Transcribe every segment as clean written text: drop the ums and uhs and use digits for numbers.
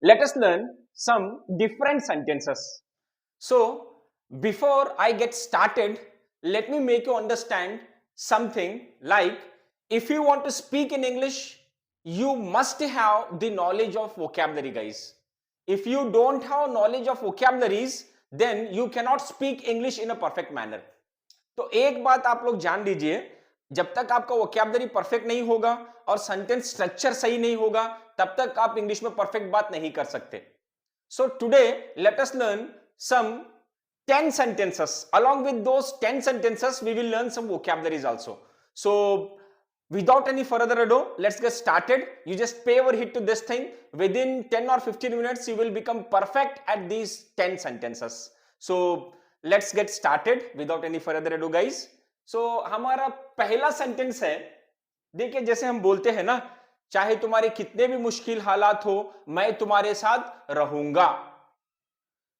let us learn some different sentences. So, before I get started, let me make you understand something like if you want to speak in English, you must have the knowledge of vocabulary, guys. If you don't have knowledge of vocabularies, then you cannot speak English in a perfect manner. तो एक बात आप लोग जान लीजिए, जब तक आपका वोकैबुलरी परफेक्ट नहीं होगा और सेंटेंस स्ट्रक्चर सही नहीं होगा, तब तक आप इंग्लिश में परफेक्ट बात नहीं कर सकते. So today, let us learn some 10 sentences. Along with those 10 sentences, we will learn some vocabularies also. So without any further ado, let's get started. You just pay over hit to this thing. Within 10 or 15 minutes, you will become perfect at these 10 sentences. So let's get started without any further ado, guys. So हमारा पहला sentence है, देखिए जैसे हम बोलते हैं ना, चाहे तुम्हारे कितने भी मुश्किल हालात हो, मैं तुम्हारे साथ रहूंगा.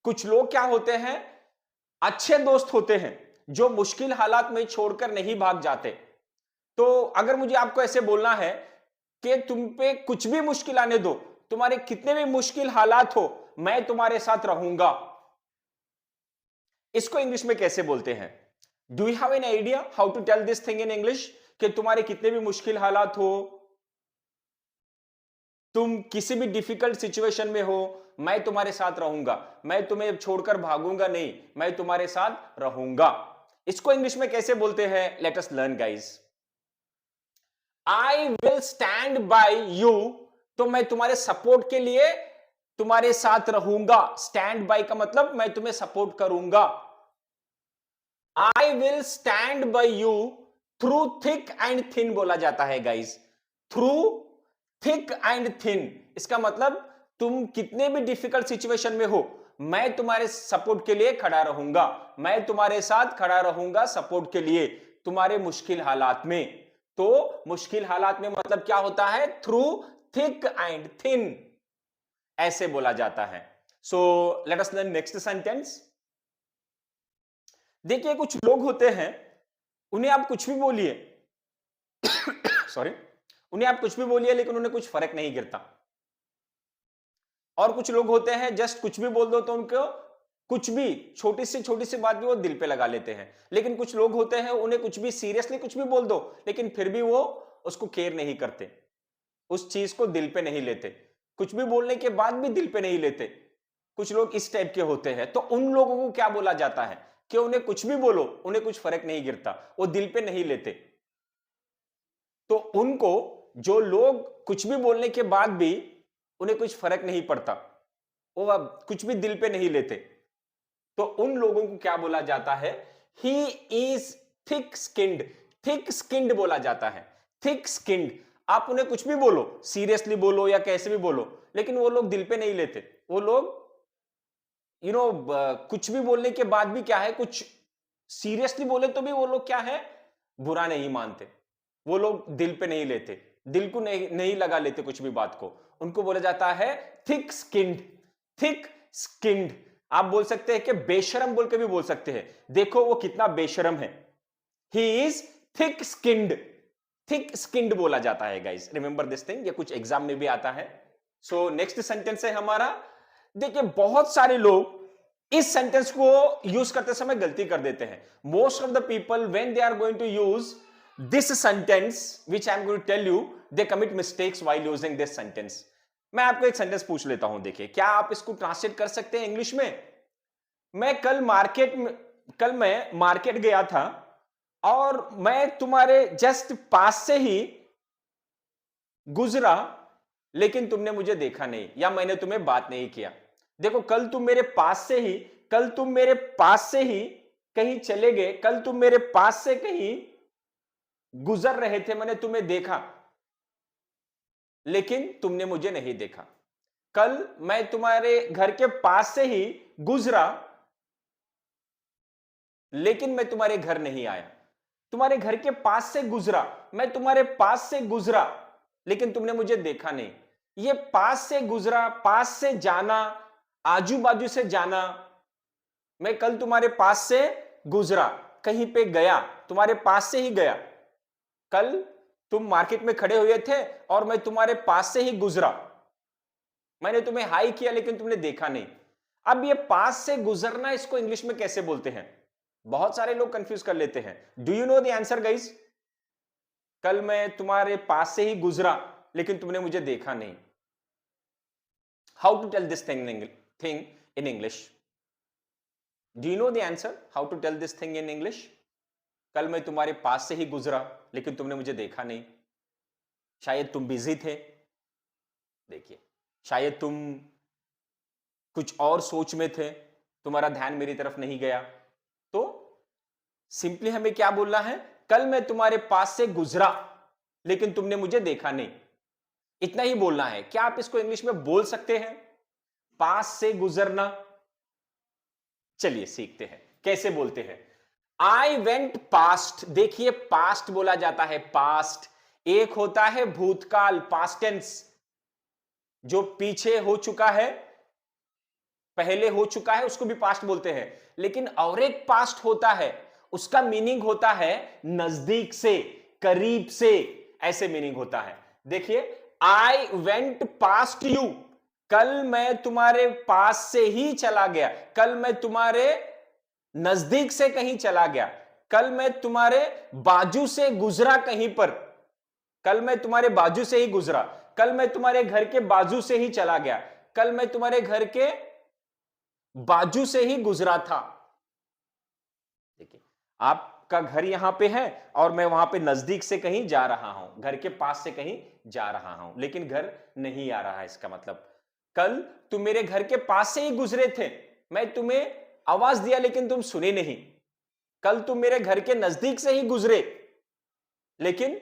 कुछ लोग क्या होते हैं, अच्छे दोस्त होते हैं जो मुश्किल हालात में छोड़कर नहीं भाग जाते. तो अगर मुझे आपको ऐसे बोलना है कि तुम पे कुछ भी मुश्किल आने दो, तुम्हारे कितने भी मुश्किल हालात हो, मैं तुम्हारे साथ रहूंगा, इसको इंग्लिश में कैसे बोलते हैं? Do you have an idea how to tell this thing in English? कि तुम्हारे कितने भी मुश्किल हालात हो, तुम किसी भी डिफिकल्ट सिचुएशन में हो, मैं तुम्हारे साथ रहूंगा, मैं तुम्हें छोड़कर भागूंगा नहीं, मैं तुम्हारे साथ रहूंगा. इसको इंग्लिश में कैसे बोलते हैं? Let us learn, guys. I will stand by you, तो मैं तुम्हारे सपोर्ट के लिए तुम्हारे साथ रहूंगा. स्टैंड बाय का मतलब मैं तुम्हें सपोर्ट करूंगा. I will stand by you through thick and thin बोला जाता है, guys. Through thick and thin, इसका मतलब तुम कितने भी डिफिकल्ट सिचुएशन में हो, मैं तुम्हारे सपोर्ट के लिए खड़ा रहूंगा, मैं तुम्हारे साथ खड़ा रहूंगा सपोर्ट के लिए तुम्हारे मुश्किल हालात में. तो मुश्किल हालात में मतलब क्या होता है? थ्रू थिक एंड थिन, ऐसे बोला जाता है. So let us learn next sentence. देखिए कुछ लोग होते हैं, उन्हें आप कुछ भी बोलिए सॉरी, उन्हें आप कुछ भी बोलिए लेकिन उन्हें कुछ फर्क नहीं गिरता. और कुछ लोग होते हैं जस्ट कुछ भी बोल दो तो उनको कुछ भी छोटी सी बात भी वो दिल पे लगा लेते हैं. लेकिन कुछ लोग होते हैं, उन्हें कुछ भी सीरियसली कुछ भी बोल दो लेकिन फिर भी वो उसको केयर नहीं करते, उस चीज को दिल पे नहीं लेते, कुछ भी बोलने के बाद भी दिल पे नहीं लेते. कुछ लोग इस टाइप के होते हैं. तो उन लोगों को क्या बोला जाता है? कि उन्हें कुछ भी बोलो, उन्हें कुछ फर्क नहीं गिरता, वो दिल पे नहीं लेते. तो उनको, जो लोग कुछ भी बोलने के बाद भी उन्हें कुछ फर्क नहीं पड़ता, वो अब कुछ भी दिल पे नहीं लेते, तो उन लोगों को क्या बोला जाता है? ही is thick skinned. Thick skinned बोला जाता है. Thick skinned. आप उन्हें कुछ भी बोलो, सीरियसली बोलो या कैसे भी बोलो, लेकिन वो लोग दिल पे नहीं लेते. वो लोग कुछ भी बोलने के बाद भी क्या है, कुछ सीरियसली बोले तो भी वो लोग क्या है, बुरा नहीं मानते, वो लोग दिल पे नहीं लेते, दिल को नहीं लगा लेते कुछ भी बात को. उनको बोला जाता है थिक स्किन्ड. Thick skinned. आप बोल सकते हैं कि बेशरम बोल के भी बोल सकते हैं. देखो वो कितना बेशरम है. ही is thick skinned. Thick skinned बोला जाता है, गाइस. रिमेंबर दिस थिंग, ये कुछ एग्जाम में भी आता है. सो नेक्स्ट सेंटेंस है हमारा. देखिए बहुत सारे लोग इस सेंटेंस को यूज करते समय गलती कर देते हैं. Most of the people when they are going to use this sentence which I am going to tell you, they commit mistakes while using this sentence. मैं आपको एक सेंटेंस पूछ लेता हूं, देखिए क्या आप इसको ट्रांसलेट कर सकते हैं इंग्लिश में? कल मैं मार्केट गया था और मैं तुम्हारे जस्ट पास से ही गुजरा, लेकिन तुमने मुझे देखा नहीं या मैंने तुम्हें बात नहीं किया. देखो कल तुम मेरे पास से ही कहीं चले गए, कल तुम मेरे पास से कहीं गुजर रहे थे, मैंने तुम्हें देखा लेकिन तुमने मुझे नहीं देखा. कल मैं तुम्हारे घर के पास से ही गुजरा लेकिन मैं तुम्हारे घर नहीं आया. तुम्हारे घर के पास से गुजरा, मैं तुम्हारे पास से गुजरा लेकिन तुमने मुझे देखा नहीं. ये पास से गुजरा, पास से जाना, आजू बाजू से जाना. मैं कल तुम्हारे पास से गुजरा, कहीं पे गया, तुम्हारे पास से ही गया. कल तुम मार्केट में खड़े हुए थे और मैं तुम्हारे पास से ही गुजरा. मैंने तुम्हें हाई किया लेकिन तुमने देखा नहीं। अब ये पास से गुजरना, इसको इंग्लिश में कैसे बोलते हैं? बहुत सारे लोग कंफ्यूज कर लेते हैं। Do you know the answer guys? कल मैं तुम्हारे पास से ही गुजरा लेकिन तुमने मुझे देखा नहीं। How to tell this thing in English? Do you know the answer how to tell this thing in English? कल मैं तुम्हारे पास से ही गुजरा लेकिन तुमने मुझे देखा नहीं। शायद तुम बिजी थे, देखिए, शायद तुम कुछ और सोच में थे, तुम्हारा ध्यान मेरी तरफ नहीं गया। तो सिंपली हमें क्या बोलना है? कल मैं तुम्हारे पास से गुजरा लेकिन तुमने मुझे देखा नहीं। इतना ही बोलना है। क्या आप इसको इंग्लिश में बोल सकते हैं? पास से गुजरना। चलिए सीखते हैं कैसे बोलते हैं। आई वेंट पास्ट। देखिए, पास्ट बोला जाता है, पास्ट। एक होता है भूतकाल, पास्ट टेंस, जो पीछे हो चुका है, पहले हो चुका है, उसको भी पास्ट बोलते हैं। लेकिन और एक पास्ट होता है, उसका मीनिंग होता है नजदीक से, करीब से, ऐसे मीनिंग होता है। देखिए, आई वेंट पास्ट यू। कल मैं तुम्हारे पास से ही चला गया, कल मैं तुम्हारे नजदीक से कहीं चला गया, कल मैं तुम्हारे बाजू से गुजरा कहीं पर, कल मैं तुम्हारे बाजू से ही गुजरा, कल मैं तुम्हारे घर के बाजू से ही चला गया, कल मैं तुम्हारे घर के बाजू से ही गुजरा था। देखिए, आपका घर यहां पे है और मैं वहां पे नजदीक से कहीं जा रहा हूं, घर के पास से कहीं जा रहा हूं, लेकिन घर नहीं आ रहा है। इसका मतलब कल तुम मेरे घर के पास से ही गुजरे थे, मैं तुम्हें आवाज दिया लेकिन तुम सुने नहीं। कल तुम मेरे घर के नजदीक से ही गुजरे, लेकिन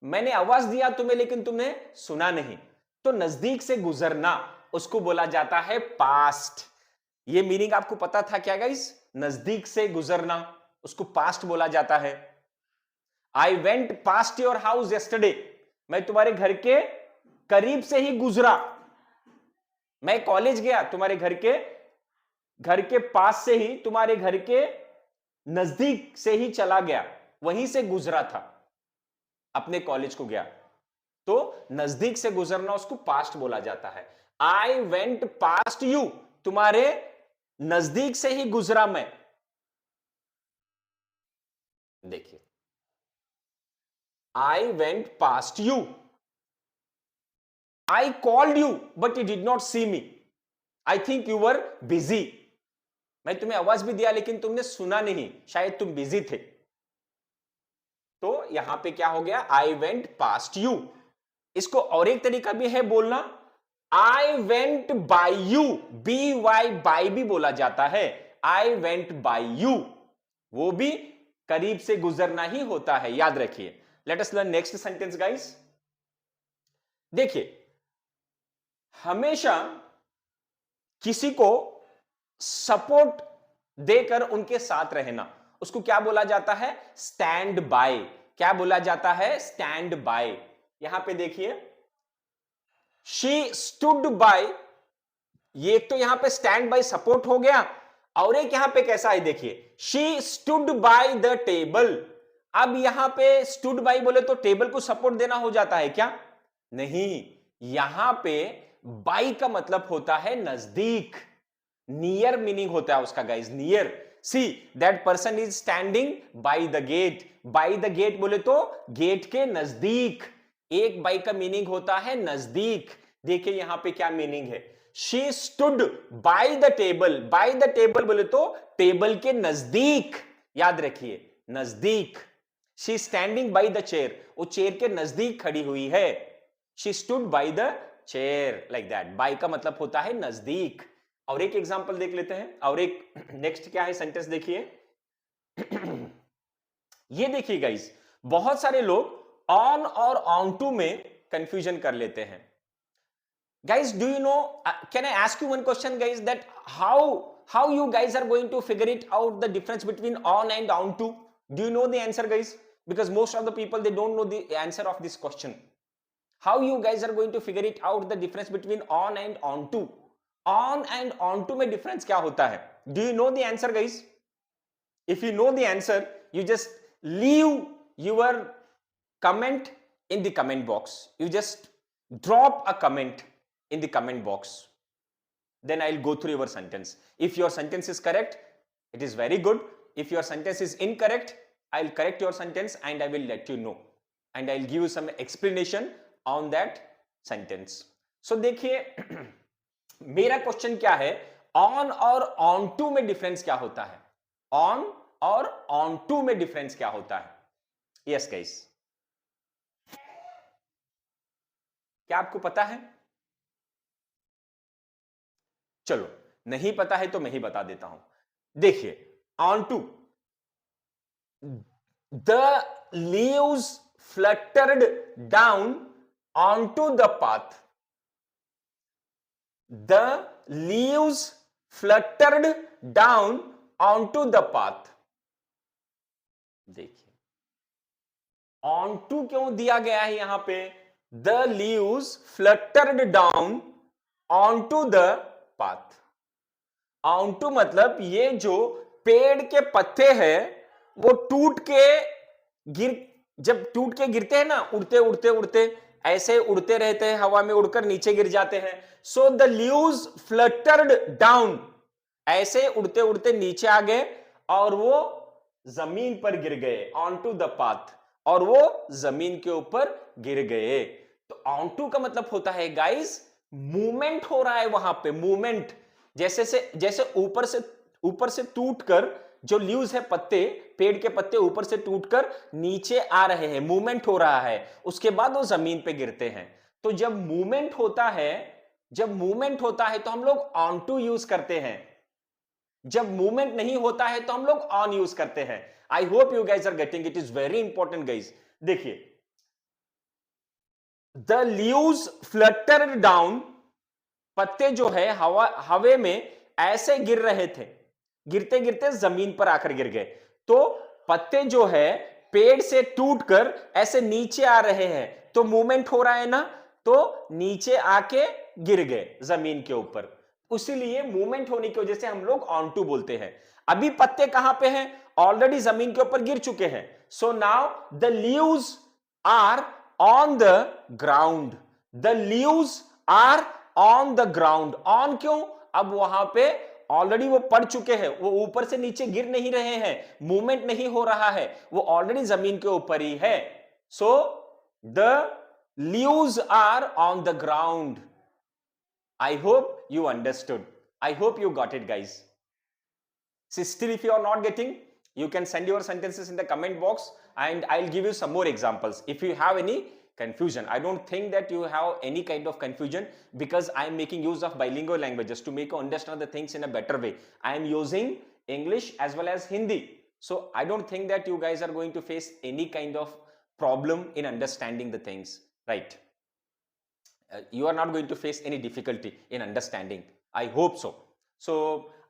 मैंने आवाज दिया तुम्हें लेकिन तुमने सुना नहीं। तो नजदीक से गुजरना, उसको बोला जाता है पास्ट। ये मीनिंग आपको पता था क्या गाइस? नजदीक से गुजरना, उसको पास्ट बोला जाता है। आई went past your house yesterday. मैं तुम्हारे घर के करीब से ही गुजरा। मैं कॉलेज गया, तुम्हारे घर के पास से ही, तुम्हारे घर के नजदीक से ही चला गया, वहीं से गुजरा था, अपने कॉलेज को गया। तो नजदीक से गुजरना, उसको पास्ट बोला जाता है। आई वेंट पास्ट यू, तुम्हारे नजदीक से ही गुजरा मैं। देखिए, I went past you. I called you but you did not see me. I think you were busy. मैं तुम्हें आवाज भी दिया लेकिन तुमने सुना नहीं, शायद तुम बिजी थे। तो यहां पे क्या हो गया? I went past you. इसको और एक तरीका भी है बोलना, I went by you. B Y, by भी बोला जाता है। आई वेंट बाय यू, वो भी करीब से गुजरना ही होता है, याद रखिए। Let us learn next sentence guys. देखिए, हमेशा किसी को सपोर्ट देकर उनके साथ रहना, उसको क्या बोला जाता है? Stand by. क्या बोला जाता है? Stand by. यहां पे देखिए, शी स्टूड बाय। ये एक तो यहां पे स्टैंड बाय सपोर्ट हो गया, और एक यहां पे कैसा है देखिए, she stood by the table. अब यहां पे स्टूड बाय बोले तो टेबल को सपोर्ट देना हो जाता है क्या? नहीं, यहां पे बाय का मतलब होता है नजदीक, नियर मीनिंग होता है उसका guys, near. See that person is standing by the gate. By the gate बोले तो गेट के नजदीक। एक बाय का मीनिंग होता है नजदीक। देखिए यहां पे क्या मीनिंग है, she stood by the table. By the table बोले तो टेबल के नजदीक, याद रखिए, नजदीक। She standing by the chair, वो चेयर के नजदीक खड़ी हुई है। She stood by the chair, like that. By का मतलब होता है नजदीक। और एक एग्जांपल देख लेते हैं, और एक नेक्स्ट क्या है सेंटेंस देखिए। ये देखिए गाइस, बहुत सारे लोग ऑन और ऑन टू में कंफ्यूजन कर लेते हैं। Guys, do you know, can I ask you one question guys, that how you guys are going to figure it out, the difference between on and on to? Do you know the answer guys? Because most of the people, they don't know the answer of this question. How you guys are going to figure it out, the difference between on and on to? On and on to में difference क्या होता है? Do you know the answer guys? If you know the answer, you just leave your comment in the comment box. You just drop a comment. in the comment box. Then I'll go through your sentence. If your sentence is correct, it is very good. If your sentence is incorrect, I'll correct your sentence and I will let you know. And I'll give you some explanation on that sentence. So देखिए मेरा question क्या है, on और on to में difference क्या होता है? On और ऑन टू में डिफरेंस क्या होता है? यस गाइस, क्या आपको पता है? चलो, नहीं पता है तो मैं ही बता देता हूं. देखिए, onto, the leaves fluttered down onto the path. The leaves fluttered down onto the path. देखिए, onto क्यों दिया गया है यहां पे? The leaves fluttered down onto the path. onto मतलब ये जो पेड़ के पत्ते हैं वो टूट के जब टूट के गिरते हैं ना, उड़ते उड़ते उड़ते ऐसे उड़ते रहते हैं, हवा में उड़कर नीचे गिर जाते हैं. सो द लीव्स फ्लटर्ड डाउन, ऐसे उड़ते उड़ते नीचे आ गए और वो जमीन पर गिर गए, ऑन टू द पाथ, और वो जमीन के ऊपर गिर गए. तो ऑन टू का मतलब होता है गाइस, मूवमेंट हो रहा है वहां पे, मूवमेंट. जैसे ऊपर से टूटकर जो लीव्स है, पत्ते, पेड़ के पत्ते ऊपर से टूटकर नीचे आ रहे हैं, मूवमेंट हो रहा है, उसके बाद वो जमीन पे गिरते हैं. तो जब मूवमेंट होता है तो हम लोग ऑन टू यूज करते हैं. जब मूवमेंट नहीं होता है तो हम लोग ऑन यूज करते हैं. I hope you guys are getting it. Is very important guys. देखिए, द लीव्स फ्लटर्ड डाउन, पत्ते जो है हवे में ऐसे गिर रहे थे, गिरते गिरते जमीन पर आकर गिर गए. तो पत्ते जो है पेड़ से टूटकर ऐसे नीचे आ रहे हैं, तो मूवमेंट हो रहा है ना, तो नीचे आके गिर गए जमीन के ऊपर. उसीलिए मूवमेंट होने की वजह से हम लोग ऑन टू बोलते हैं. अभी पत्ते कहां पे हैं? ऑलरेडी जमीन के ऊपर गिर चुके हैं. So now the leaves are on the ground. The leaves are on the ground. On क्यों? अब वहां पे ऑलरेडी वो पड़ चुके हैं, वो ऊपर से नीचे गिर नहीं रहे हैं, मूवमेंट नहीं हो रहा है, वो ऑलरेडी जमीन के ऊपर ही है. So the leaves are on the ground. I hope you understood. I hope you got it, guys. So still, if you are not getting, you can send your sentences in the comment box and I'll give you some more examples. If you have any confusion, I don't think that you have any kind of confusion because I am making use of bilingual languages to make you understand the things in a better way. I am using English as well as Hindi. So I don't think that you guys are going to face any kind of problem in understanding the things, right? You are not going to face any difficulty in understanding. I hope so. So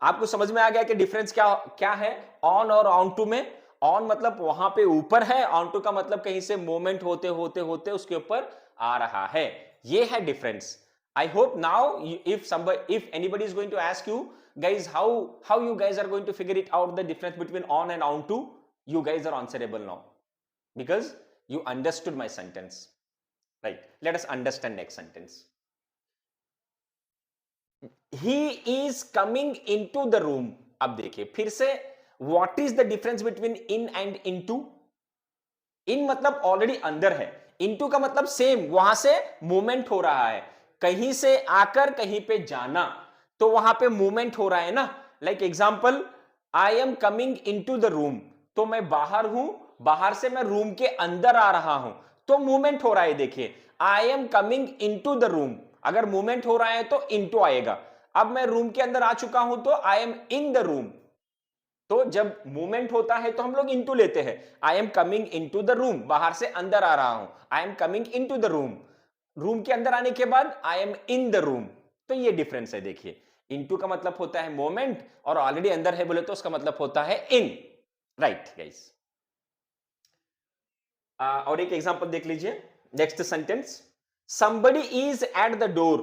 आपको समझ में आ गया कि difference क्या है on और on to में? On मतलब वहां पे ऊपर है, ऑन टू का मतलब कहीं से मूवमेंट होते होते होते उसके ऊपर आ रहा है. ये है difference. I hope now if anybody is going to ask you guys how you guys are going to figure it out, the difference between on and on to, you guys are answerable now because you understood my sentence. Right, let us understand next sentence. He is coming into the room. अब देखिए फिर से, what is the difference between in and into? in मतलब already अंदर है, into का मतलब same, वहां से मूवमेंट हो रहा है, कहीं से आकर कहीं पे जाना, तो वहां पे मूवमेंट हो रहा है ना. Like example, I am coming into the room, तो मैं बाहर हूं, बाहर से मैं रूम के अंदर आ रहा हूं, तो मूवमेंट हो रहा है. देखिए, I am coming into the room, अगर मूवमेंट हो रहा है तो इनटू आएगा. अब मैं रूम के अंदर आ चुका हूं तो I am in the room. तो जब मूवमेंट होता है तो हम लोग इनटू लेते हैं. I am coming into the room, बाहर से अंदर आ रहा हूं, I am coming into the room. Room के अंदर आने के बाद I am in the room. तो ये डिफरेंस है. देखिए, इनटू का मतलब होता है मूवमेंट और ऑलरेडी अंदर है बोले तो उसका मतलब होता है इन. Right guys. और एक एग्जांपल देख लीजिए. Next sentence, somebody is at the door.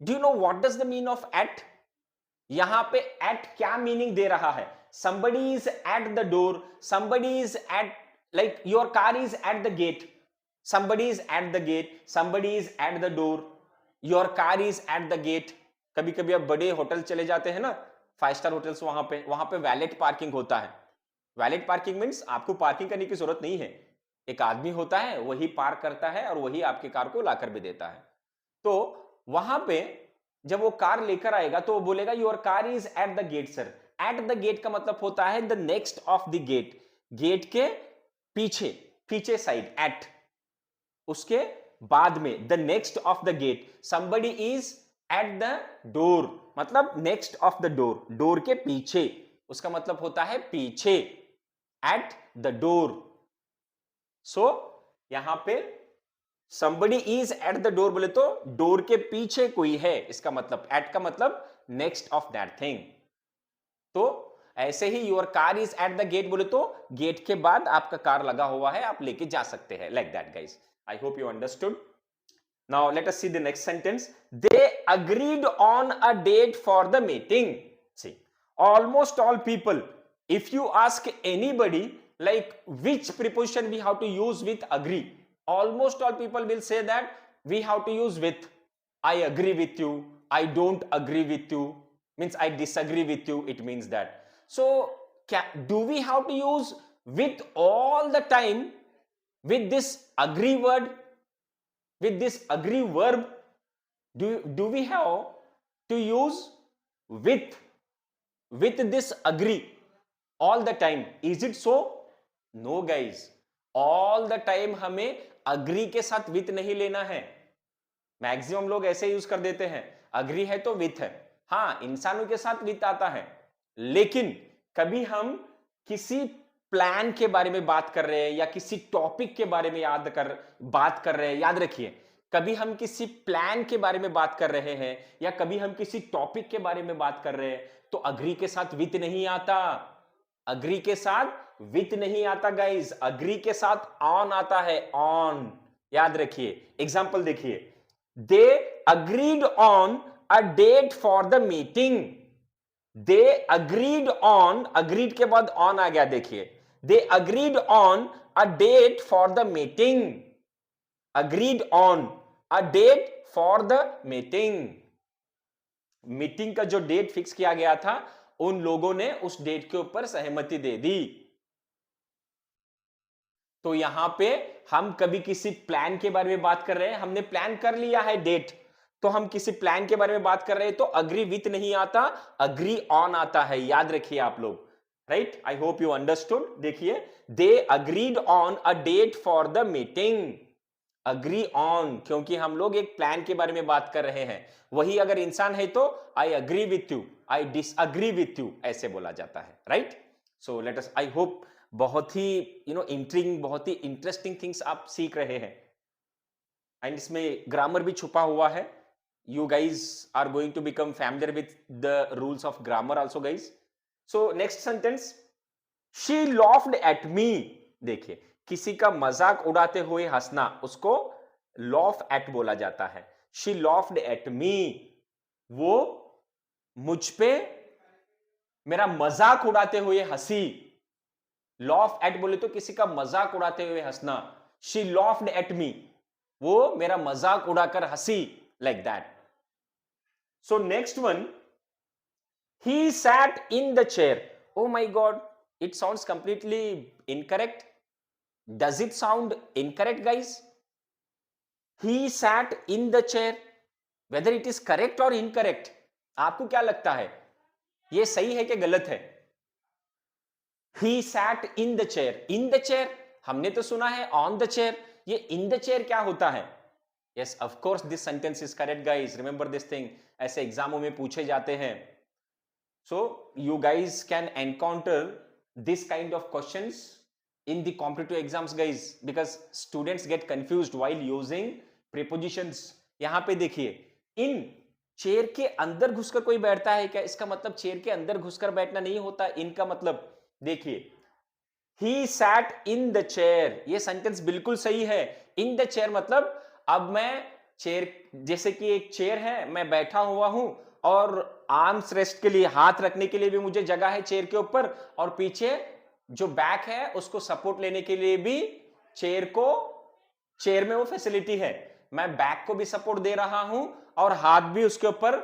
Do you know what does the mean of at? यहां पे at क्या मीनिंग दे रहा है? Somebody is at the door. Somebody is at, like your car is at the gate. Somebody is at the gate. Somebody is at the door. Your car is at the gate. कभी कभी आप बड़े hotel चले जाते हैं ना, 5 star hotels, वहां पे वैलेट पार्किंग होता है। वैलेट पार्किंग मीन्स आपको पार्किंग करने की जरूरत नहीं है, एक आदमी होता है वही पार्क करता है और वही आपकी कार को लाकर भी देता है। तो वहां पे जब वो कार लेकर आएगा तो वो बोलेगा your car is at the gate sir. At the gate का मतलब होता है the next of the gate, gate के पीछे, पीछे साइड, एट, उसके बाद में, the next of the gate. somebody is at the door, मतलब next of the door, door के पीछे, उसका मतलब होता है पीछे, एट द डोर। सो यहां पे somebody is at the door बोले तो डोर के पीछे कोई है, इसका मतलब at का मतलब next of that thing। तो ऐसे ही your car is at the gate बोले तो गेट के बाद आपका कार लगा हुआ है, आप लेके जा सकते हैं, like that guys. I hope you understood. Now let us see the next sentence. They agreed on a date for the meeting. See, almost all people, if you ask anybody like which preposition we have to use with agree, almost all people will say that we have to use with I agree with you, I don't agree with you, means I disagree with you, it means that. So do we have to use with all the time with this agree word, with this agree verb? Do we have to use with this agree all the time? Is it so? No guys, all the time हमें agree के साथ with नहीं लेना है। Maximum लोग ऐसे use कर देते हैं, अग्री है तो विथ है। हाँ, इंसानों के साथ विथ आता है, लेकिन कभी हम किसी प्लान के बारे में बात कर रहे हैं या किसी टॉपिक के बारे में बात कर रहे हैं, याद रखिए, कभी हम किसी प्लान के बारे में बात कर रहे हैं या कभी हम किसी टॉपिक के बारे में बात कर रहे हैं तो अग्री के साथ विथ नहीं आता, अग्री के साथ विथ नहीं आता गाइज, अग्री के साथ ऑन आता है, ऑन। याद रखिए, एग्जाम्पल देखिए, they agreed on a date for the meeting। they agreed on, agreed के बाद on आ गया, देखिए, they agreed on a date for the meeting, agreed on a date for the meeting। Meeting का जो date fix किया गया था उन लोगों ने उस डेट के ऊपर सहमति दे दी। तो यहां पे हम कभी किसी प्लान के बारे में बात कर रहे हैं, हमने प्लान कर लिया है डेट, तो हम किसी प्लान के बारे में बात कर रहे हैं तो अग्री विथ नहीं आता, अग्री ऑन आता है, याद रखिए आप लोग, right. I hope you understood. देखिए, they agreed on a date for the meeting, agree on, क्योंकि हम लोग एक प्लान के बारे में बात कर रहे हैं। वही अगर इंसान है तो I agree with you, I disagree with you, ऐसे बोला जाता है, right. So let us, I hope बहुत ही इंट्रिगिंग, बहुत ही इंटरेस्टिंग थिंग्स आप सीख रहे हैं, एंड इसमें ग्रामर भी छुपा हुआ है। You guys are going to become familiar with the rules of grammar also guys. So next sentence, she laughed at me. देखिए, किसी का मजाक उड़ाते हुए हंसना, उसको लॉफ एट बोला जाता है। शी लॉफ्ड एट मी, वो मुझ पे मेरा मजाक उड़ाते हुए हंसी। लॉफ एट बोले तो किसी का मजाक उड़ाते हुए हंसना, शी लॉफ्ड एट मी, वो मेरा मजाक उड़ाकर हंसी, like that. So next one, he sat in the chair. Oh my God, it sounds completely incorrect. Does it sound incorrect guys? He sat in the chair, whether it is correct और incorrect, आपको क्या लगता है, ये सही है कि गलत है? He sat in the chair, in the chair हमने तो सुना है on the chair, ये in the chair क्या होता है? Yes, of course this sentence is correct guys, remember this thing, ऐसे एग्जामों में पूछे जाते हैं। So you guys can encounter this kind of questions in the competitive exams guys, because students get confused while using prepositions। यहां पे देखिए, in chair के अंदर घुसकर कोई बैठता है क्या? इसका मतलब चेयर के अंदर घुसकर बैठना नहीं होता, इनका मतलब देखिए, he sat in the chair, ये सेंटेंस बिल्कुल सही है। in the chair मतलब अब मैं चेयर, जैसे कि एक चेयर है, मैं बैठा हुआ हूं और आर्म्स रेस्ट के लिए, हाथ रखने के लिए भी मुझे जगह है चेयर के ऊपर, और पीछे जो बैक है उसको सपोर्ट लेने के लिए भी चेयर में वो फैसिलिटी है। मैं बैक को भी सपोर्ट दे रहा हूं और हाथ भी उसके ऊपर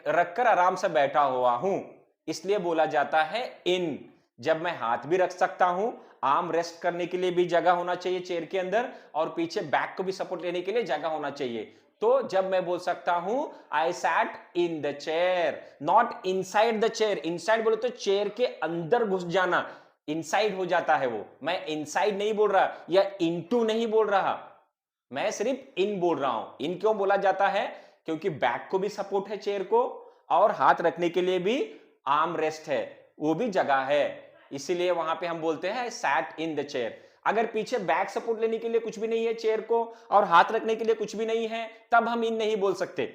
रखकर आराम से बैठा हुआ हूं, इसलिए बोला जाता है इन। जब मैं हाथ भी रख सकता हूं, आर्म रेस्ट करने के लिए भी जगह होना चाहिए चेयर के अंदर, और पीछे बैक को भी सपोर्ट लेने के लिए जगह होना चाहिए, तो जब मैं बोल सकता हूं I sat in the chair, not inside the chair. Inside बोले तो चेयर के अंदर घुस जाना, इनसाइड हो जाता है वो। मैं इनसाइड नहीं बोल रहा या इनटू नहीं बोल रहा, मैं सिर्फ इन बोल रहा हूं। इन क्यों बोला जाता है? क्योंकि बैक को भी सपोर्ट है चेयर को, और हाथ रखने के लिए भी आर्म रेस्ट है, वो भी जगह है, इसीलिए वहां पे हम बोलते हैं सैट इन द चेयर। अगर पीछे बैक सपोर्ट लेने के लिए कुछ भी नहीं है चेयर को, और हाथ रखने के लिए कुछ भी नहीं है, तब हम इन नहीं बोल सकते।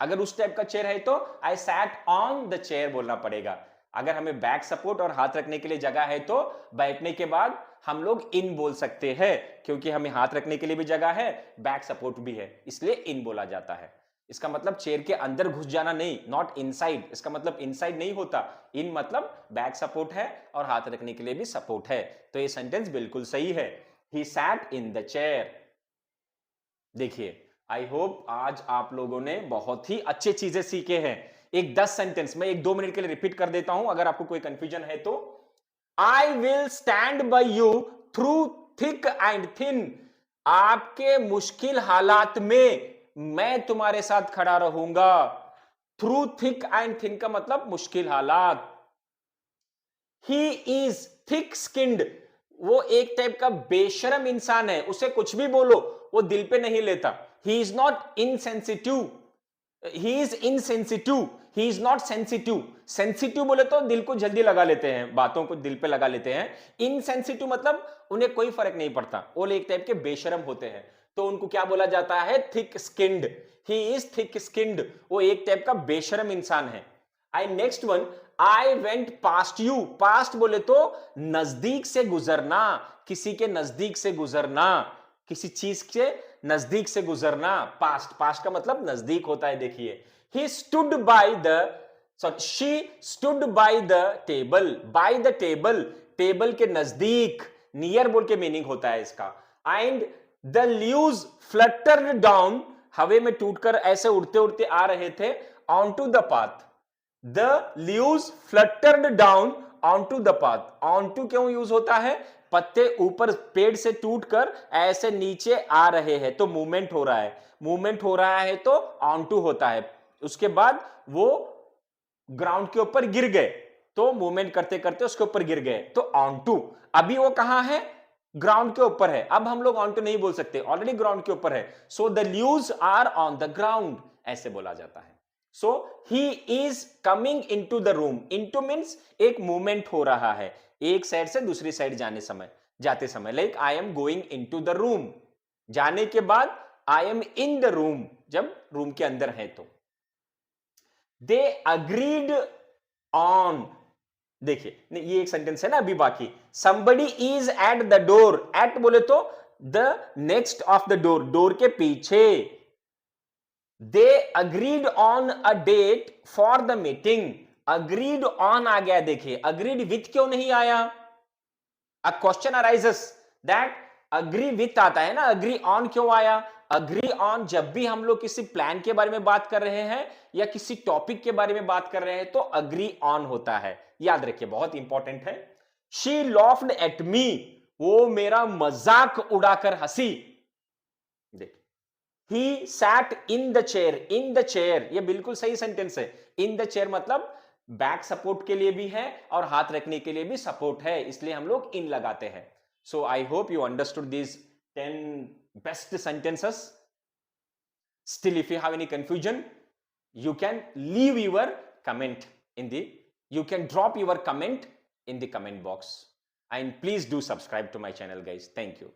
अगर उस टाइप का चेयर है तो I sat on the chair बोलना पड़ेगा। अगर हमें बैक सपोर्ट और हाथ रखने के लिए जगह है तो बैठने के बाद हम लोग इन बोल सकते हैं, क्योंकि हमें हाथ रखने के लिए भी जगह है, बैक सपोर्ट भी है, इसलिए इन बोला जाता है। इसका मतलब चेयर के अंदर घुस जाना नहीं, नॉट इनसाइड। इसका मतलब इनसाइड नहीं होता, इन मतलब बैक सपोर्ट है और हाथ रखने के लिए भी सपोर्ट है। तो ये सेंटेंस बिल्कुल सही है, ही सैट इन द चेयर। देखिए, आई होप आज आप लोगों ने बहुत ही अच्छी चीजें सीखे हैं। एक 10 सेंटेंस मैं 1-2 मिनट के लिए रिपीट कर देता हूं, अगर आपको कोई कंफ्यूजन है तो। I will stand by you through thick and thin. आपके मुश्किल हालात में मैं तुम्हारे साथ खड़ा रहूंगा। थ्रू थिक एंड थिन का मतलब मुश्किल हालात। ही इज थिक स्किन्ड, वो एक टाइप का बेशरम इंसान है, उसे कुछ भी बोलो वो दिल पे नहीं लेता। He is not insensitive, he is insensitive, he is not sensitive. Sensitive बोले तो दिल को जल्दी लगा लेते हैं, बातों को दिल पे लगा लेते हैं। इनसेंसिटिव मतलब उन्हें कोई फर्क नहीं पड़ता, वो एक टाइप के बेशरम होते हैं, तो उनको क्या बोला जाता है? Thick skinned. He is thick skinned, वो एक टाइप का बेशरम इंसान है। I next one, I went past you. Past बोले तो नजदीक से गुजरना, किसी के नजदीक से गुजरना, किसी चीज के नजदीक से गुजरना। पास्ट, पास्ट का मतलब नजदीक होता है। देखिए, he stood by the, sorry she stood by the table. By the table, table के नजदीक, नियर बोल के मीनिंग होता है इसका। And the leaves fluttered down, हवे में टूटकर ऐसे उड़ते उड़ते आ रहे थे, onto the path. The leaves fluttered down onto the path. Onto क्यों यूज होता है? पत्ते ऊपर पेड़ से टूटकर ऐसे नीचे आ रहे हैं तो मूवमेंट हो रहा है, मूवमेंट हो रहा है तो onto होता है। उसके बाद वो ग्राउंड के ऊपर गिर गए तो मूवमेंट करते करते उसके ऊपर गिर गए तो onto। अभी वो कहां है? ग्राउंड के ऊपर है। अब हम लोग onto नहीं बोल सकते, ऑलरेडी ग्राउंड के ऊपर है। So the leaves are on the ground, ऐसे बोला जाता है। So he is coming into the room. Into means एक मूवमेंट हो रहा है एक साइड से दूसरी साइड जाते समय, like I am going into the room. जाने के बाद I am in the room, जब रूम के अंदर है तो। दे अग्रीड ऑन, देखिए ये एक सेंटेंस है ना अभी बाकी। somebody is at the door, at बोले तो the next of the door, door के पीछे। They agreed on a date for the meeting. Agreed on आ गया, देखिए agreed with क्यों नहीं आया? A question arises that agree with आता है ना, agree on क्यों आया? Agree on जब भी हम लोग किसी प्लान के बारे में बात कर रहे हैं या किसी टॉपिक के बारे में बात कर रहे हैं तो agree on होता है, याद रखिए, बहुत इंपॉर्टेंट है। She laughed at me, वो मेरा मजाक उड़ाकर हंसी। देखिए, He sat in the chair. In the chair, ये बिल्कुल सही सेंटेंस है। In the chair मतलब बैक सपोर्ट के लिए भी है और हाथ रखने के लिए भी सपोर्ट है, इसलिए हम लोग इन लगाते हैं। So I hope you understood these 10 best sentences. Still, if you have any confusion, you can leave your comment you can drop your comment in the comment box. And please do subscribe to my channel, guys. Thank you.